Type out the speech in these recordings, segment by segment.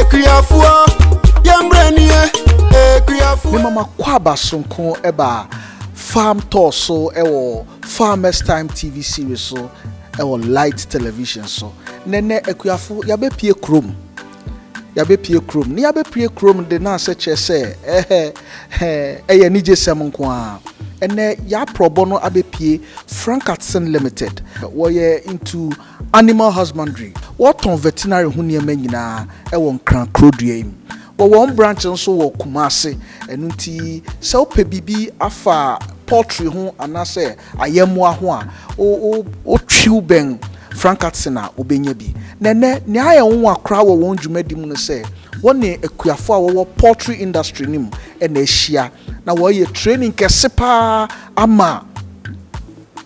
Kriafua Yambrenie Kriafua Mama Kwaba Sonko eba Farm Tour so ewo Farmers Time TV series so ewo Light Television so nene ekuafu yabe pie krom ni yabe pie krom de na se chese eye nije sem nko a ene ya probono abe pie Frankatson Limited woye into animal husbandry what on veterinary hu niam nyina ewo nkran krodua im one branch nso wo Kumase enunti se ope bibi afa poultry ho anase ayemo ho a o twiw ben Frankatson a obenya bi nene ne aye won akra wo won dwumadi mu no se woni ekuafo a wo poultry industry nim na ehia na wo ye training kese pa ama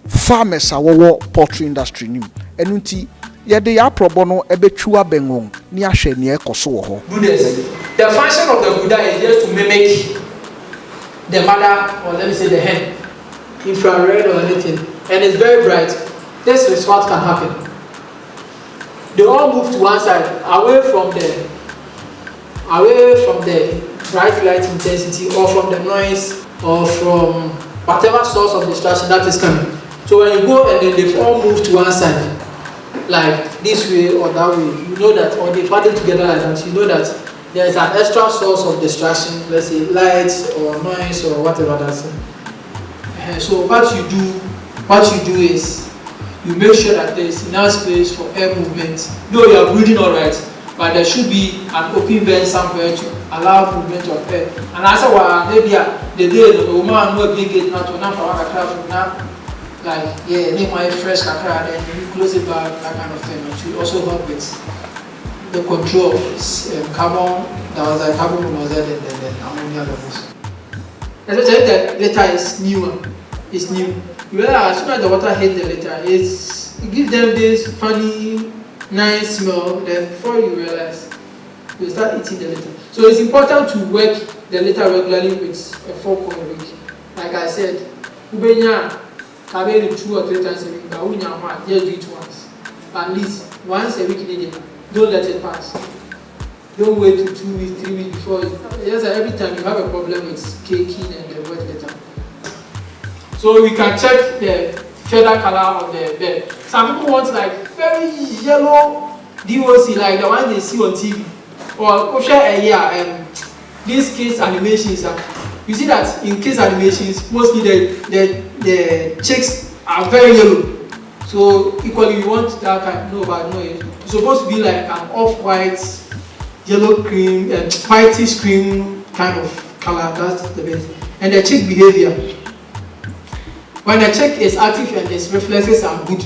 farmers a wo poultry industry nim enunti yede ya probo no ebetwa benwon ni ahwe ne ekoso wo ho. The function of the Buddha is just to mimic the mother, or let me say the hen, infrared or anything, and it's very bright. This is what can happen. They all move to one side, away from the bright light intensity, or from the noise, or from whatever source of distraction that is coming. So when you go and then they all move to one side, like this way or that way, you know that, or they paddle together like that, you know that there is an extra source of distraction, let's say lights or noise or whatever that's so what you do is you make sure that there is enough space for air movement. Though you are breathing all right, but there should be an open vent somewhere to allow movement of air. And as maybe the day the woman will be getting out to now for like name my fresh kakra, then you close it back, that kind of thing, which will also help with the control of carbon dioxide, carbon monoxide, and then ammonia levels. As I said, the litter is new. It's new. As soon as the water hits the litter, it gives them this funny, nice smell. Then before you realize, you start eating the litter. So it's important to work the litter regularly with a fork or a week. Like I said, ubenya kabeli 2 or 3 times a week, but just do it once. At least once a week in a day. Don't let it pass. Don't wait till 2 weeks, 3 weeks before. Just every time you have a problem with caking and the wet litter. So we can check the feather color of the bed. Some people want like very yellow DOC, like the one they see on TV. Or these kids animations. You see that in kids animations, mostly the chicks are very yellow. So equally, you want that kind. No, but no. It's supposed to be like an off-white, yellow cream, whitish cream kind of color. That's the best. And the chick behavior. When the chick is active and its reflexes are good,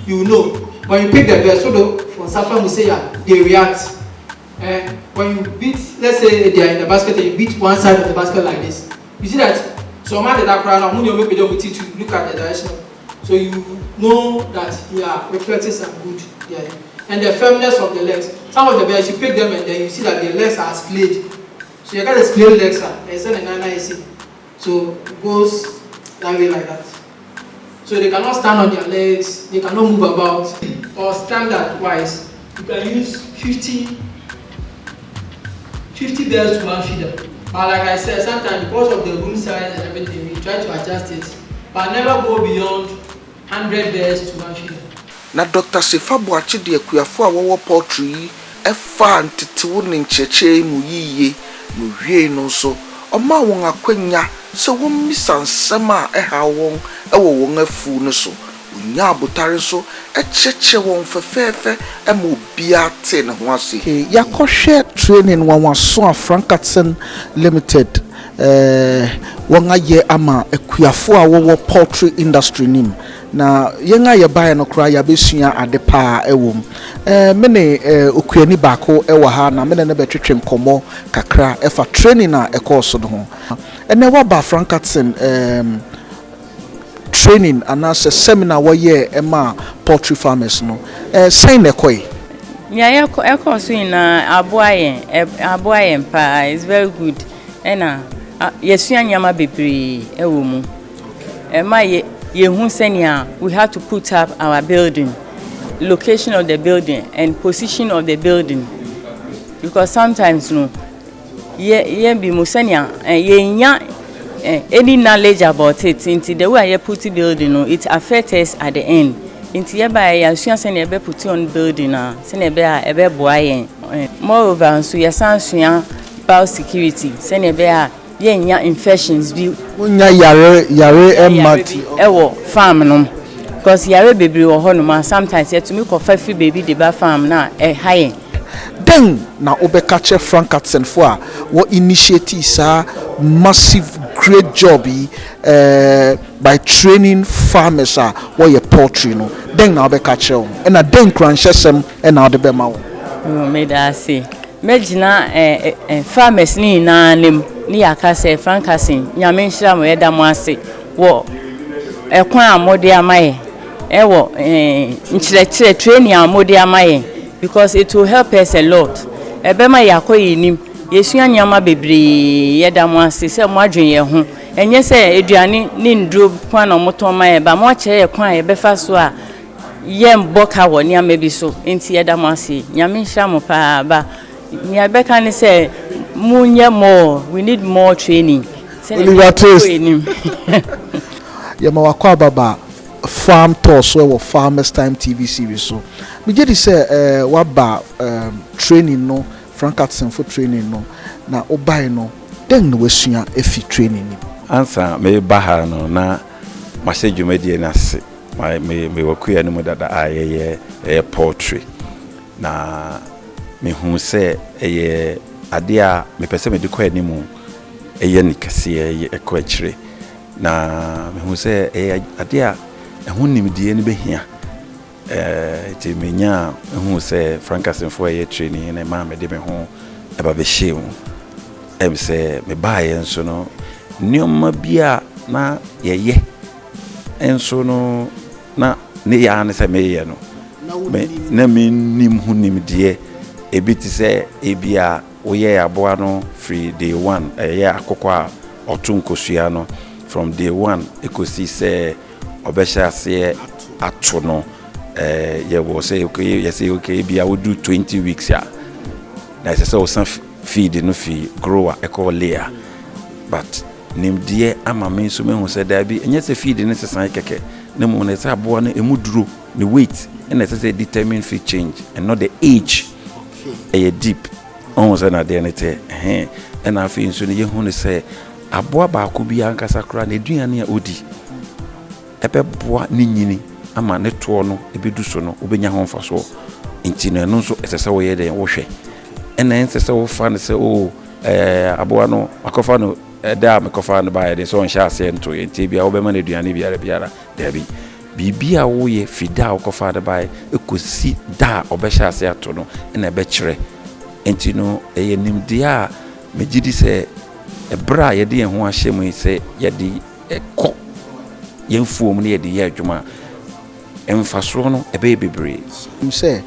you know. When you pick the bird, so for Safa Musea, they react. When you beat, let's say they are in the basket and you beat one side of the basket like this, you see that some of that crowd, when you make to look at the direction. So you know that reflexes are good. Yeah. And the firmness of the legs. Some of the birds, you pick them and then you see that their legs are splayed. So you got the splayed legs. So it goes that way like that. So they cannot stand on their legs, they cannot move about. Or standard wise, you can use 50 birds to one feeder. But like I said, sometimes because of the room size and everything, we try to adjust it. But never go beyond 100 birds to one feeder. Na Dr. Sefabo achide akuafo a wo poultry efa ntetewo ne ncheche mu yiye no hwie no so oma won akwanya se won misansem a eha won ewo won afu no so onya abotare so echeche won fefefe ema obia te ne ho ase yakohwe training wanwaso a Frankatson Limited won aye ama akuafo a wo poultry industry nim na yenga ye bae no kra ya besua ade pa ewom mene okuani bako ewa ha na mene ne betwetwe nkomo kakra efa training na ekoso no ho ene wa ba Frankatson training anase seminar wo ye ema poultry farmers no sign ekoi ya ekoso ina aboayen pa is very good ena yesua nyama bebre ewomu ema ye we have to put up our building, location of the building and position of the building. because sometimes no ye be mo senia ye nya any knowledge about it into the way you put the building no it affects us at the end into ye by ya sua senia be put on building na senia be a ebe boa yen moreover so ye san sua biosecurity senia be a ye nya infections bi nya yare emati ewo farm no because yare bebre wo ho no ma sometimes yet to me ko fafi baby de ba farm na high then na obekache Frankatson for a what initiative sa massive great job by training farmers what your poultry no then na obekache and na then kranchesem and na de be ma wo me da say megina farmers ni na nem ni aka say Frankatson nyame nhira mo yeda mo ase wo ekwan amode amaye ewo nchire training amode amaye because it will help us a lot ebema yakoyi nim yesua nyama bebre yeda mo ase se mo adwen ye ho enye se eduane ni ndro kwan na moto maye ba mo che ye kwan ye befa so a ye mboka wo ni amabi so enti yeda mo ase nyame nhia mo pa ba ni abeka ni se munye more we need more training yema wakwa baba farm tour so we Farmers Time TV series so me je di say waba training no Frankatson for training no na obai no then no wesua efi training ni answer me baha no na mase dwumadi na se me wakuya no dada aye poultry na me hu se eye ade a me pese me de kwa ni mu eye ni kase eye ekwa akire na me hu se eye ade a ehun nimdie ni behia ti menya hu se Frankatson for eye training na ma me de me ho eba be hyew em se me baaye nso no nioma bia na yeye enso no na ne ya ne se me ye no na me nim hu nimdie ebiti se ebia oye aboa no free day 1 eye akokwa otunkosua no from day 1 ekosi se obesha se ato no ye wo say okay you say okay bia we do 20 weeks ya na say so some feed no fi grower e call layer but nimdie ama me so me hu say da bi enye se feed ne sesan keke ne mo ne say aboa no emuduro the weight and say determine feed change and not the age okay deep on say na de ne te and na fi nso ne ye hu ne say aboa ba ko bi ankasa kra na eduane a odi ebe boa ni nyini ama ne to no ebedu so no obenya ho mfaso nti no nso esese wo ye de wo hwe ena ensese wo fa ne se o aboa no akofa no da mekofa no ba ye de so nhya ase nto ye nti bia wo be ma ne duane biara da bi bibia wo ye fida akofa de ba ekosi da obehya ase ato no ena ebe kire nti no eye nimde a megidi se ebra ye de ho ahye mu se ye de ekọ yemfuom ne ye de ye adwuma emfaso no ebe bebre say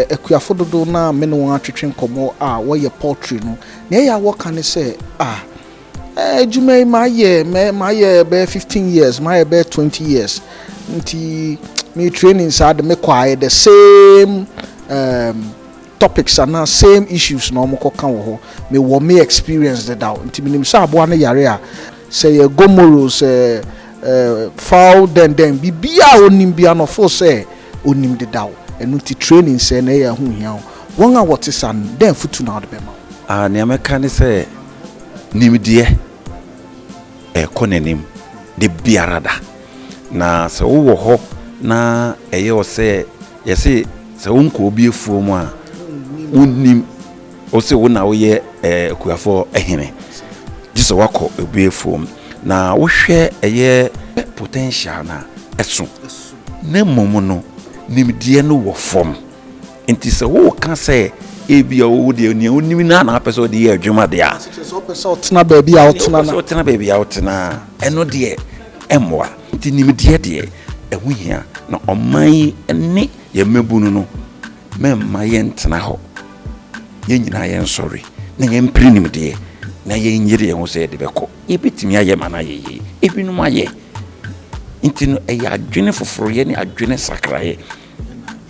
ekuafo dodo na me no won atwetwe nkomo a wo ye poultry no na ya wo kan say adwuma ma ye be 15 years ma ye be 20 years nti me training sad me kwae the same topics and same issues no mo kan wo ho me experience the down nti minim sa abo na yare a say ye gomoro say foul then bibia onim bia no for say onim de daw enu ti training say na ya hu hia won a what is an then futu na de bema ne ameka ne say nimdie konenim de biarada na se wo ho na eye o say yesi se wonko obi efuo mu a unim o se wona wo ye kuafo ehene jiso wako obi efuo na wo hwe eye potential na eso na momo no nimdie no wo fom enti se wo kan se ebia wo de ni onim na pese de ye adwuma de a so pese otena ba bia otena na otena ba bia otena eno de emwa enti nimdie de ehu hia na oman ene ye mabunu no memma ye ntena ho ye nyina ye nsori na ye mpiri nimdie na ye nyire ye ho se de beko ebitimi aye mana ye ebinum aye intino eya adwene foforo ye ni adwene sakraye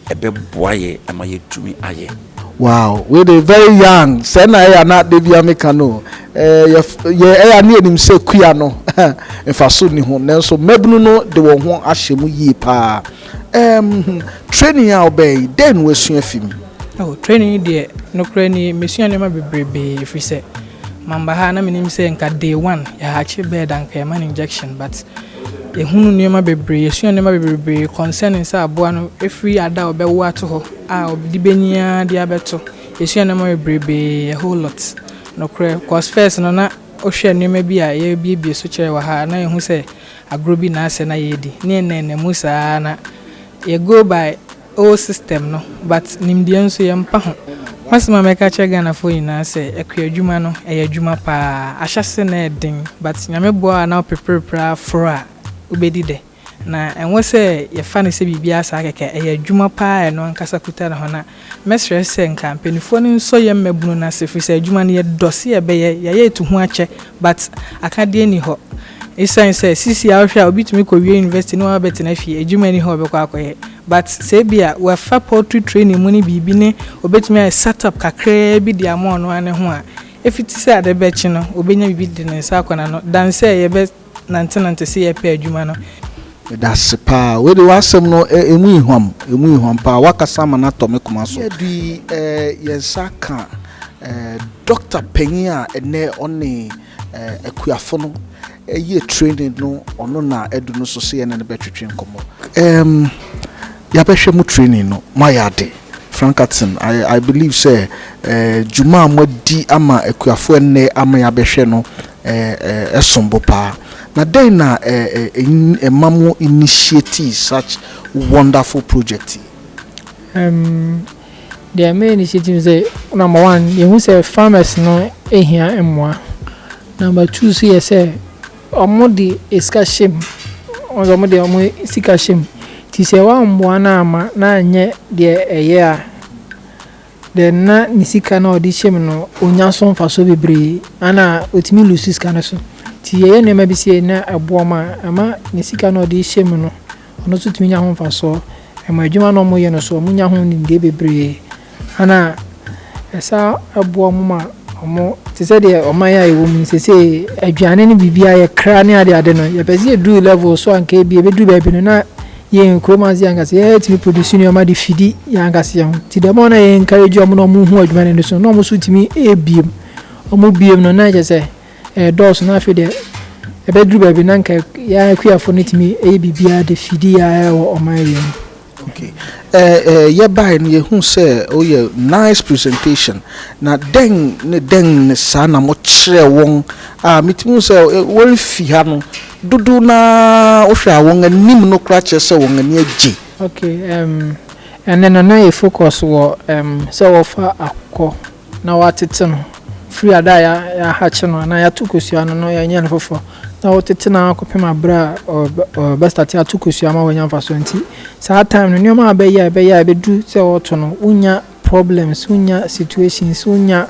ebe boaye ama ye tumi aye Wow, we dey very young. Say na ya na dey bi ameka no. Ya na enim say kuya no. Enfa so ni ho. Nanso mabunu no de wo ho ahyemu yi pa. Training a obey then we sua fim. Oh, training there no krani mesua nema bebrebe free say. Mamba ha na menim say nka day 1 ya hachi bed and man injection but ehunu nema bebrebe yesua nema bebrebe concerning say aboa no free ada obewo ato ho obidi benia dia beto yesua nema bebrebe a whole lot no kre cause first no na ohwe nema bi a ye biebie so kire wa ha na ehu say agrobi na ase na yedi ne musa na ye go by all system no but nimdie nso ye mpa ho masima meka chega na fo ina se ekwadwuma no eyadwuma pa ahyase na edin but nyame boa na prepare for a ubedi de na enwo se ye fa ne se bibia sa keke eyadwuma pa e no nkasa kuta na hona mesre se nka mpenifo ne nso ye mmabunu na se fi se adwuma ne ye dose ye be ye etu ho ache but akade ni ho isan se sisi a hwa obitumi ko wie university no abet na fie adwuma ni ho be kwa akoye but say bia we fa poultry training mu ni bibi ne obetumi set up kakra bi dia mo no ane ho a efiti say ade be chi no obenya bibi de ne sa akona no dan say ye be nante say ye pa adwuma no that's pa we dey wasem no emu ihwam pa wakasa ma na to me kuma so di yensa ka Dr. Penya ene oni ekuafo no ye training no ono na edu no so say ene be twetwe nkomo ya be hwe mu training no mayade Frankatson I believe say juma amadi ama ekuafo ene ama ya be hwe no esombo pa na then na mamu initiate such wonderful project. The main initiative say number 1 you say farmers no ehia emwa. Number 2 say omodi iskashim omodi omo sikashim ti say wa mboa na ama na anye de eye a de na nisika na odi shem no onya so mfa so bebre ana otimi lusis kana so ti ye ne ma bi se na abo ma ama nisika na odi shem no ono so timi nya ho mfa so ema adwuma no mo ye no so mo nya ho ni de bebre ana esa abo mo ma omo ti se de omaya ewo mi se adwane ni bibia ye kra ne ade no ye pese do level so anka bi be do ba bi no na ye kromazi angase ye timi produce ni oma di fidi ya angase ya ti de mo na ye encourage omo no mo hu adwane no so no mo so timi ebiem omo biem no na je se dos na fi de e be do ba bi na nka ya akuafo no timi bibia de fidi ya o omaye. Okay. Ye buy ye hu say oh yeah nice presentation na den sa na mo kire won mitimu say wori fi ha no dudu na o hwa won anim no kra kire say won ani agi. Okay, and then na focus wo say wo fa akọ na watete no free ada ya hache no na ya tukosua no ya nya no fofo na wotete na akopema bra o best at ya tukosua ma wonya mfa so nti sa time no nyoma abeya bedu say woto no unya problems unya situations unya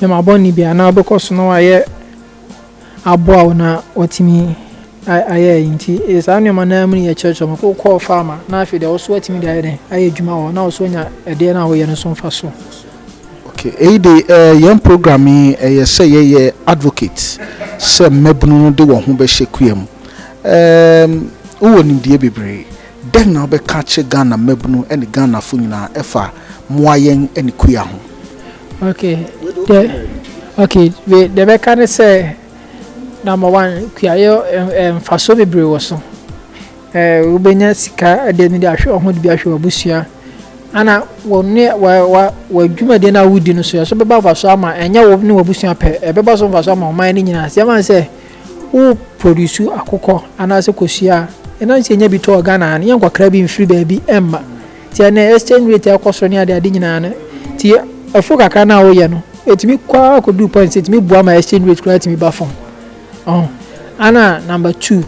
nyoma boni bia na obekọso no aye aboa na watimi aye nti isa nyoma na amni ya church mo ko call farmer na afi de oso watimi de aye djuma wo na oso nya ede na wo ye no so mfa so. Okay, young programming say ye advocate say mebunu de wo ho be hyekwam wo ni de bebre den na be catch Ghana mebunu and Ghana fo nyina efa moayen ani kuya ho. Okay, we the be can say number 1 kuya faso bebre wo so wo benya sika de ni de ahwe ho de bi ahwe abusua ana wonne wa dwuma de na wudi no so be ba faso ama enya wo ne wabusua pe e be ba so faso ama man ni nyina se man se wo produce akoko ana se kosua ena se nya bi to Ghana ne yankwa kra bi mfiri ba bi emma ti na exchange rate akoso ne ade nyina na ti afo kakra na wo ye no etimi kwa ko do point etimi bua ma exchange rate kra etimi ba fon ana number 2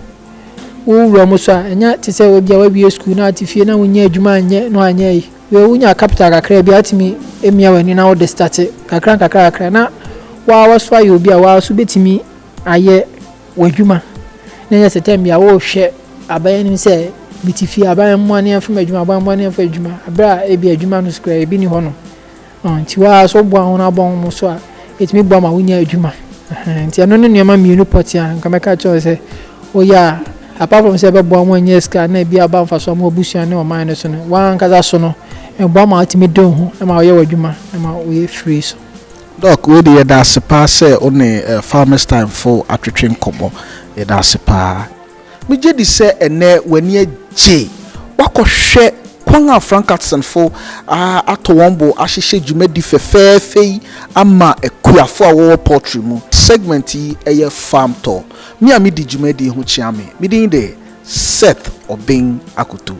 wo ro mo so enya ti se obi a wa bi school na atifie na wonya adwuma anye no anye yi we unya capital kakra bi atimi emia wani na wo de start kakra na wa so ayo bi a wa so betimi aye wadwuma na ya setem ya wo hwe abaye nim se bitifi abaye mo ani afem adwuma abaye mo ani afem adwuma abra e bi adwuma no skra e bi ni ho no nti wa so bo ahun abon mo so a etimi bo ma wonya adwuma nti ano ne nneema mienu pɔte a nka meka kyerɛ sɛ oya apart from say be bo mo nye ska na bi aba mfa so mo busua ne o man ne so no wa nkaza so no e bo ma atimi don ho na ma oye wadwuma na ma oye free so Doc, we the that's pass only farmers time for atwetwe nkomo. That's pa. Me je di say ene wani je. Wakohwe kwanga Frankatson for ato wombo ahihye dwumadi fefefe ama ekuafo a wo poultry mu. Segment yi eye farm tour. Me a me di dwumadi ho chiame. Me din de Seth Obeng Akutu.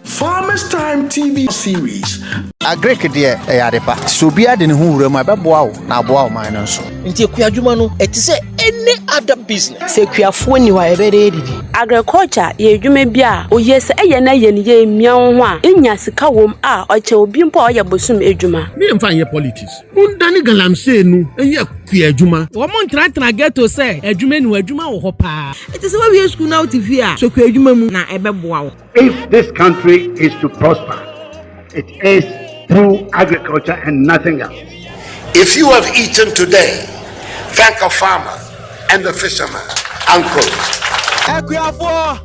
Farmers Time TV series. Agrek de yarepa. So bia de ne ho wura ma beboa wo na aboa wo man no so. Nti ekuadwuma no etise any other business. Se kuafo ni wa ebere edidi. Agriculture ye dwuma bia oyese eye na ye ne ye mia ho a enya sika wom a oche obi mpo oye bosum edwuma. Me mfa ye politics. Undani galamse nu eye kuadwuma. Wo mo ntratra ghetto say edwuma ni wadwuma wo ho pa. Etise wa wi school na TV a so kuadwuma mu na ebeboa wo. If this country is to prosper, it is through agriculture and nothing else. If you have eaten today, thank a farmer and the fisherman. Unquote. Ekuafo,